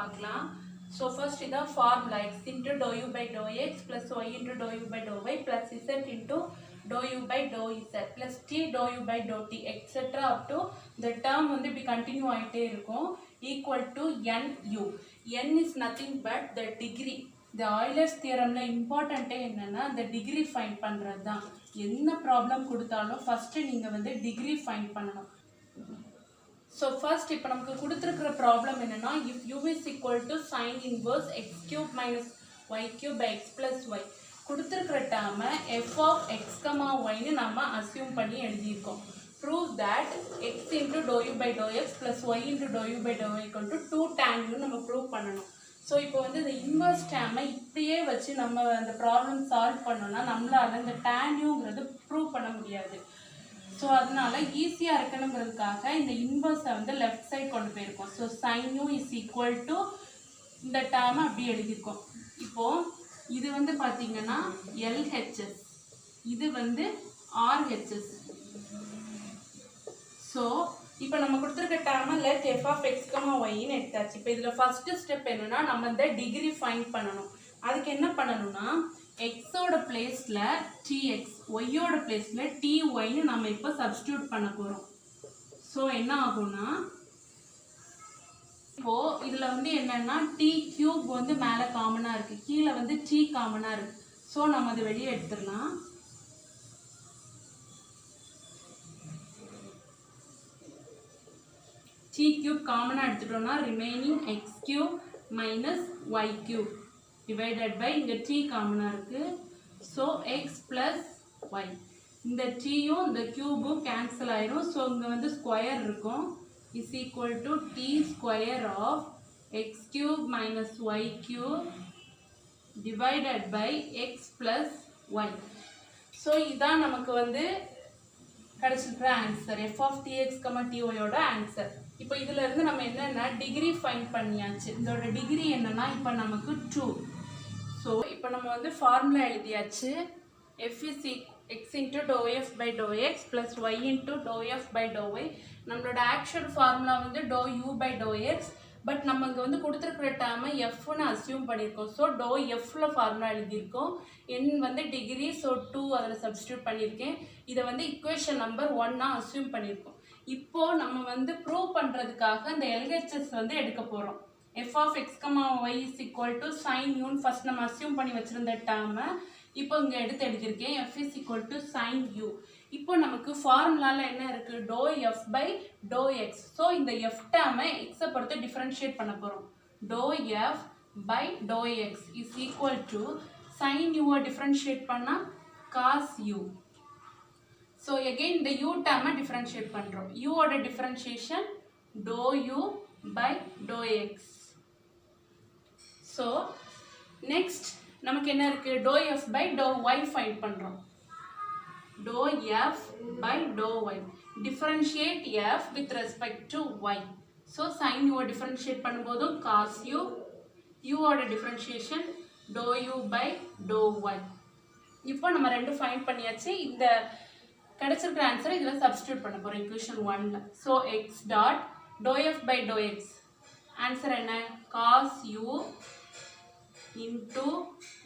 பார்க்கலாம். So first இத formula x into dou u by dou x plus y into dou u by dou y plus z into dou u by dou z plus t dou u by dou t etc. up to the term வந்து இப்படி continue ஆயிட்டே இருக்கும் equal to n u. n is nothing but the degree. The Euler's theoremல இம்பார்ட்டன்ட்டே என்னன்னா the degree find பண்றது தான். என்ன problem கொடுத்தாலும் first நீங்க வந்து டிகிரி ஃபைண்ட் பண்ணணும். So first இப்போ நமக்கு கொடுத்திருக்கிற ப்ராப்ளம் என்னன்னா if u is equal to sin inverse x cube minus y cube by x plus y கொடுத்திருக்கிற term f of x, y ன்னு நம்ம அஸ்யூம் பண்ணி எழுதியிருக்கோம். Prove that x into dou u by dou x plus y into dou u by dou y equal to 2 tan u நம்ம prove பண்ணணும். So இப்போ வந்து இந்த இன்வர்ஸ் டேர்மை இப்படியே வச்சு நம்ம அந்த ப்ராப்ளம் சால்வ் பண்ணோம்னா நம்மளால இந்த tan uங்கிறது ப்ரூவ் பண்ண முடியாது. ஸோ அதனால ஈஸியாக இருக்கணுங்கிறதுக்காக இந்த இன்வர்ஸை வந்து லெஃப்ட் சைட் கொண்டு போயிருக்கோம். So sin u is equal to இந்த டேர்மை அப்படி எழுதியிருக்கோம். இப்போது இது வந்து பார்த்தீங்கன்னா LHS, இது வந்து RHS. ஸோ இப்போ நம்ம கொடுத்துருக்க டேர்மை லெட் f of x, yன்னு எடுத்தாச்சு. இப்போ இதில் ஃபஸ்ட்டு ஸ்டெப் என்னென்னா நம்ம இந்த டிகிரி ஃபைண்ட் பண்ணணும். அதுக்கு என்ன பண்ணணும்னா எக்ஸோட பிளேஸில் tx, ஒய்யோட பிளேஸில் tyன்னு நம்ம இப்போ சப்ஸ்டியூட் பண்ண போகிறோம். ஸோ என்ன ஆகும்னா இப்போது இதில் வந்து என்னென்னா t கியூப் வந்து மேலே காமனாக இருக்குது, கீழே வந்து t காமனாக இருக்குது. ஸோ நம்ம அதை வெளியே எடுத்துடலாம். t cube காமனாக எடுத்துட்டோம்னா remaining x cube minus y cube divided by இங்கே t காமனாக இருக்குது. ஸோ x plus y, இந்த tயும் இந்த கியூபும் கேன்சல் ஆயிரும். ஸோ இங்கே வந்து ஸ்கொயர் இருக்கும் is equal to t square of x cube minus y cube divided by x plus y. So இதான் நமக்கு வந்து கிடைச்சிருக்கிற ஆன்சர் f of tx, tyயோட ஆன்சர். இப்போ இதில் இருந்து நம்ம என்னென்னா டிகிரி ஃபைண்ட் பண்ணியாச்சு. இதோட டிகிரி என்னன்னா இப்போ நமக்கு 2. ஸோ இப்போ நம்ம வந்து ஃபார்முலா எழுதியாச்சு. f is x into dou f by dou x plus y into dou f by dou y. நம்மளோட ஆக்சுவல் ஃபார்முலா வந்து dou u by dou x, but நம்ம இங்கே வந்து கொடுத்துருக்குற டேர்மை எஃப்னு அஸ்யூம் பண்ணியிருக்கோம். ஸோ dou fல ஃபார்முலா எழுதியிருக்கோம். n வந்து டிகிரி, ஸோ 2 அதில் சப்ஸ்டியூட் பண்ணியிருக்கேன். இதை வந்து இக்குவேஷன் நம்பர் 1 அஸ்யூம் பண்ணியிருக்கோம். இப்போது நம்ம வந்து ப்ரூவ் பண்ணுறதுக்காக இந்த LHS வந்து எடுக்க போகிறோம். f of x, y is equal to sin u first நம்ம அஸ்யூம் பண்ணி வச்சுருந்த டேர்மை இப்போ இங்கே எடுத்து எழுதியிருக்கேன். f is equal to sin u. இப்போ நமக்கு ஃபார்முலாவில் என்ன இருக்குது, dou f by dou x. So இந்த f டேர்மை எக்ஸை பொறுத்து டிஃப்ரென்ஷியேட் பண்ண போகிறோம். dou f by dou x is equal to sin u-வை டிஃப்ரென்ஷியேட் பண்ணால் cos u. ஸோ எகெயின் இந்த u டேர்மை டிஃப்ரென்ஷியேட் பண்ணுறோம். u-ஓட differentiation dou u by dou x. So next நமக்கு என்ன இருக்குது, dou f by dou y find பண்ணுறோம். dou f by dou y. Differentiate f with respect to y. So sin u differentiate பண்ணும்போதும் cos u, u ஓட differentiation dou u by dou y. இப்போ நம்ம ரெண்டு find பண்ணியாச்சு. இந்த கிடைச்சிருக்கிற ஆன்சரை இதில் சப்ஸ்டியூட் பண்ண போகிறோம் equation 1ல. So x dot dou f by dou x. Answer என்ன, cos u into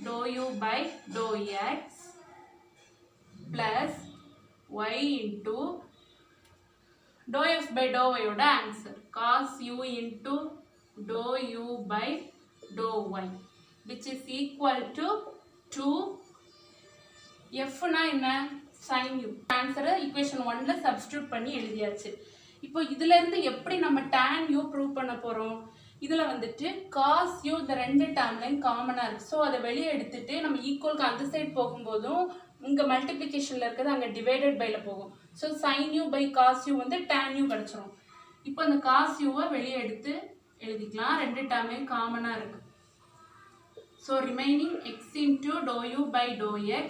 dou u by dou x plus y into dou f by dou y ஓட answer cos u into dou u by dou y which is equal to 2. f னா என்ன, sin u. ஆன்சரை equation 1ல substitute பண்ணி எழுதியாச்சு. இப்போ இதுல இருந்து எப்படி நம்ம tan u ப்ரூவ் பண்ண போறோம், இதில் வந்துட்டு cos u இந்த ரெண்டு டேர்ம்லையும் காமனாக இருக்குது. ஸோ அதை வெளியே எடுத்துட்டு நம்ம ஈக்குவலுக்கு அந்த சைட் போகும்போதும் இங்கே மல்டிப்ளிகேஷனில் இருக்கிறது அங்கே டிவைடட் பையில் போகும். So sin u by cos u வந்து tan u கிடச்சிரும். இப்போ இந்த cos u-வை வெளியே எடுத்து எழுதிக்கலாம், ரெண்டு டேர்ம்லையும் காமனாக இருக்குது. So remaining x into dou u by dou x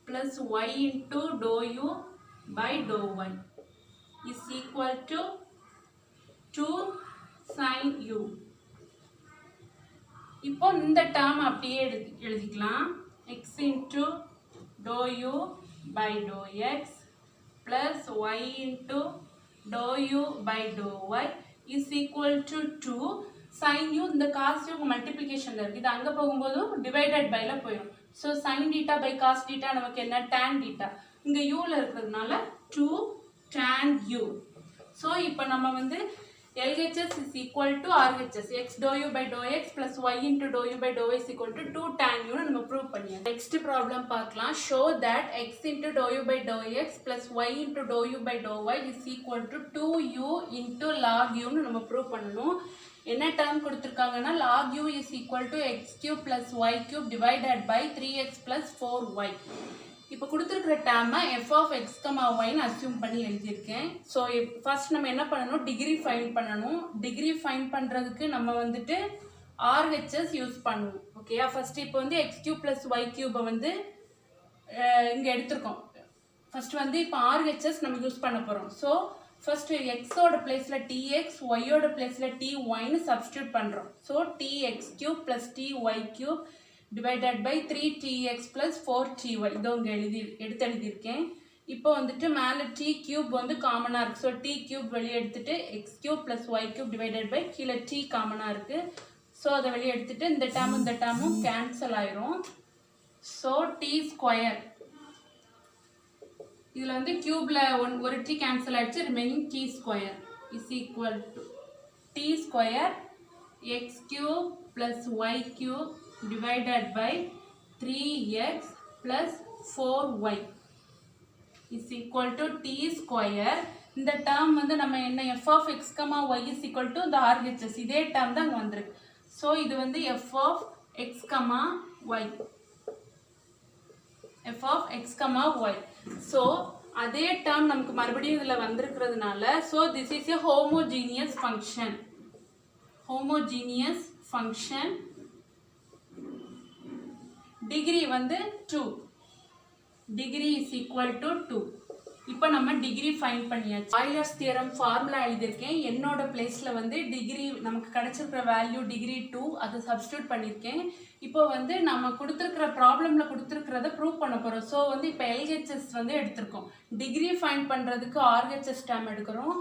plus y into dou u by dou y is equal to 2 sin u. இப்போ இந்த டேர்ம் அப்படியே எழுதிக்கலாம், x into dou u by dou x plus y into dou u by dou y is equal to 2 sin u இந்த cos u உங்க மல்டிப்ளிகேஷன்ல இருக்கு. இது அங்க போகும்போது டிவைடட் பைல போயிடும். So sin theta by cos theta நமக்கு என்ன tan theta. இங்க uல இருக்கிறதுனால 2 tan u. ஸோ இப்போ நம்ம வந்து LHS is equal to RHS. X dou u by dou x plus y into dou u by dou y is equal to 2 tan u நம்ம prove பண்ணியாச்சு. நெக்ஸ்ட் ப்ராப்ளம் பார்க்கலாம். Show that x into dou u by dou x plus y into dou u by dou y is equal to 2u into log u நம்ம prove பண்ணணும். என்ன term கொடுத்திருக்காங்கன்னா log u is equal to x cube plus y cube divided by 3x plus 4y. இப்போ கொடுத்துருக்கிற டேர்மை f of x, y ன்னு assume பண்ணி எழுதியிருக்கேன். So first நம்ம என்ன பண்ணணும், டிகிரி ஃபைண்ட் பண்ணணும். டிகிரி ஃபைண்ட் பண்ணுறதுக்கு நம்ம வந்துட்டு RHS யூஸ் பண்ணுவோம். ஓகேயா, ஃபர்ஸ்ட் இப்போ வந்து x cube plus y cube வந்து இங்கே எடுத்திருக்கோம். ஃபர்ஸ்ட் வந்து இப்போ RHS நம்ம யூஸ் பண்ண போகிறோம். ஸோ ஃபர்ஸ்ட் எக்ஸோட பிளேஸில் டிஎக்ஸ், ஒய்யோட பிளேஸில் டிஒய்னு சப்ஸ்டியூட் பண்ணுறோம். So d x cube plus d y cube divided by 3tx plus 4ty. இதோ இங்கே எடுத்து எழுதியிருக்கேன். இப்போ வந்துட்டு மேலே டி கியூப் வந்து காமனாக இருக்குது. ஸோ டி கியூப் வெளியே எடுத்துட்டு x cube plus y cube divided by கீழே டி காமனாக இருக்குது. ஸோ அதை வெளியே எடுத்துட்டு இந்த டேர்மும் கேன்சல் ஆயிரும். ஸோ டி ஸ்கொயர் இதில் வந்து கியூப்ல ஒரு டி கேன்சல் ஆயிடுச்சு. Remaining t square is equal to t square x cube plus y cube divided by 3x plus 4y is equal to t square. இந்த டேர்ம் வந்து நம்ம என்ன f of x, y is equal to இந்த RHS, இதே term தான் அங்கே வந்துருக்கு. So இது வந்து f of x, y, f of x, y. So அதே டேர்ம் நமக்கு மறுபடியும் இதில் வந்திருக்கிறதுனால so this is a homogeneous function. Homogeneous function degree வந்து 2. Degree is equal to 2. இப்போ நம்ம டிகிரி ஃபைண்ட் பண்ணியாச்சு. ஆய்லர்ஸ் தியரம் ஃபார்முலா எழுதியிருக்கேன். என்னோட பிளேஸில் வந்து டிகிரி நமக்கு கிடைச்சிருக்கிற வேல்யூ டிகிரி 2 அதை சப்ஸ்டியூட் பண்ணியிருக்கேன். இப்போ வந்து நம்ம கொடுத்துருக்கிற ப்ராப்ளமில் கொடுத்துருக்கிறத ப்ரூவ் பண்ண போகிறோம். ஸோ வந்து இப்போ எல்ஹெச்எஸ் வந்து எடுத்திருக்கோம். டிகிரி ஃபைண்ட் பண்ணுறதுக்கு ஆர்ஹெச்எஸ் டேர்ம் எடுக்கிறோம்.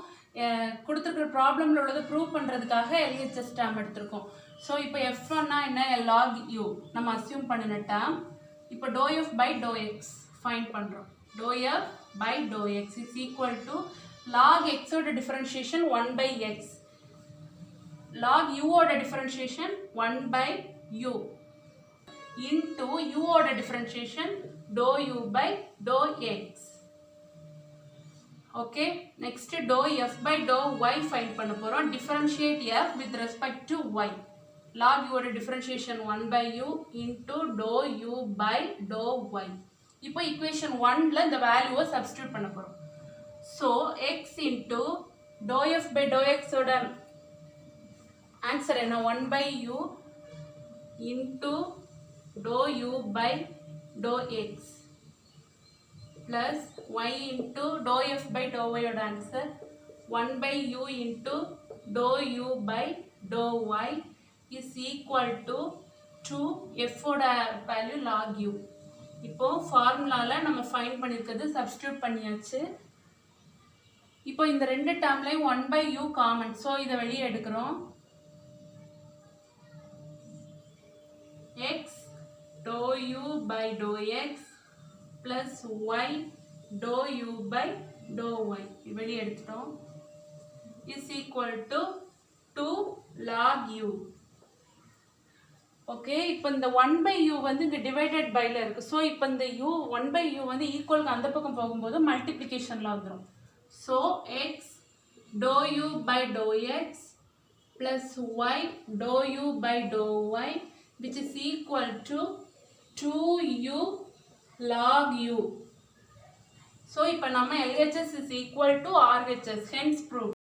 கொடுத்துருக்கிற ப்ராப்ளமில் உள்ளதை ப்ரூவ் பண்ணுறதுக்காக எல்ஹெச்எஸ் டேர்ம் எடுத்திருக்கோம். ஸோ இப்போ எஃப்னா என்ன, லாக் யூ நம்ம அசியூம் பண்ணின டேர்ம். இப்போ dou f by to x find பண்ணுறோம். Dou f by dou x is equal to log x ஓட differentiation 1 by x, log u ஓட differentiation 1 by u into u ஓட differentiation dou u by dou x. okay, next dou f by dou y find பண்ண போறோம். differentiate f with respect to y. log u ஓட differentiation 1 by u into dou u by dou y. இப்போ equation 1ல இந்த வேல்யூவை substitute பண்ண போறோம். So x into dou f by dou x ஓட answer என்ன, 1 by u into dou u by dou x plus y into dou f by dou y ஓட answer 1 by u into dou u by dou y is equal to 2 f ஓட value log u. இப்போ ஃபார்முலாவில் நம்ம find பண்ணியிருக்கிறது substitute பண்ணியாச்சு. இப்போ இந்த ரெண்டு டேர்ம்லையும் 1 by u காமன். ஸோ இதை வெளியே எடுக்கிறோம். x dou u by dou x plus y dou u by dou y வெளியே எடுத்துட்டோம். is equal to 2 log u. Okay, இப்போ இந்த 1 by u வந்து இங்கே டிவைடட் பைல இருக்கு. ஸோ இப்போ இந்த u 1 by u வந்து ஈக்குவலுக்கு அந்த பக்கம் போகும்போது மல்டிப்ளிகேஷனில் வந்துடும். So x doe u by to x plus y doe u by doe y which is equal to 2u log u. ஸோ இப்போ நம்ம LHS is equal to RHS, hence proof.